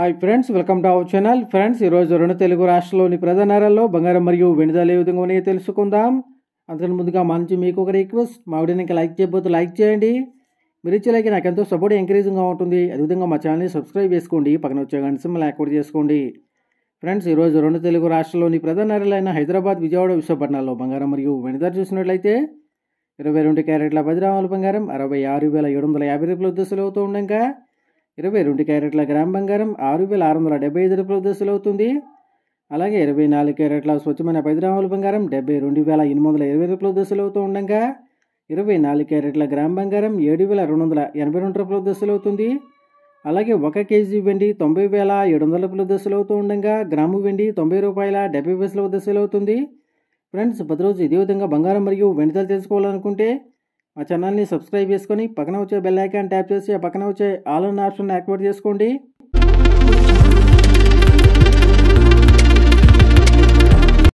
Hi friends, welcome to our channel. Friends, ఈరోజు రెండు తెలుగు రాష్ట్రాల్లోని ప్రధాన నగరాల్లో బంగారం మరియు వెండి ధరలు ఏ విధంగా ఉన్నాయో తెలుసుకుందాం. అంతకన్నా ముందుగా మా నుంచి మీకు ఒక రిక్వెస్ట్, మా వీడియోని ఇంకా లైక్ చేయకపోతే లైక్ చేయండి. మీరు ఇచ్చే లైక్ నాకు ఎంతో సపోర్ట్ ఎంకరేజింగ్గా ఉంటుంది. అదేవిధంగా మా ఛానల్ని సబ్స్క్రైబ్ చేసుకోండి, పక్కన వచ్చే గంట సింబల్ యాక్టివేట్ చేసుకోండి. ఫ్రెండ్స్, ఈరోజు రెండు తెలుగు రాష్ట్రాల్లోని ప్రధాన నగరాలైన హైదరాబాద్, విజయవాడ, విశాఖపట్నాల్లో బంగారం మరియు వెండి ధర చూసినట్లయితే 22 క్యారెట్ల 10 గ్రాముల బంగారం 66,750 రూపాయల దశలు అవుతూ ఉండగా 22 క్యారెట్ల గ్రామ్ బంగారం 6,675 రూపాయల దశలు అవుతుంది. అలాగే 24 క్యారెట్ల స్వచ్ఛమైన 10 గ్రాముల బంగారం 72,820 రూపాయల దశలు అవుతూ ఉండగా 24 క్యారెట్ల గ్రామ్ బంగారం 7,282 రూపాయల దశలు అవుతుంది. అలాగే 1 కేజీ వెండి 90,700 రూపాయల దశలు అవుతూ ఉండగా గ్రాము వెండి 90 రూపాయల 70 పైసల దశలు అవుతుంది. ఫ్రెండ్స్, ప్రతిరోజు ఇదే విధంగా బంగారం మరియు వెండి ధరలు తెలుసుకోవాలనుకుంటే మా ఛానల్ని సబ్స్క్రైబ్ చేసుకొని పక్కన వచ్చే బెల్ ఐకాన్ ట్యాప్ చేసి ఆ పక్కన వచ్చే ఆల్ అన్న ఆప్షన్ యాక్టివేట్ చేసుకోండి.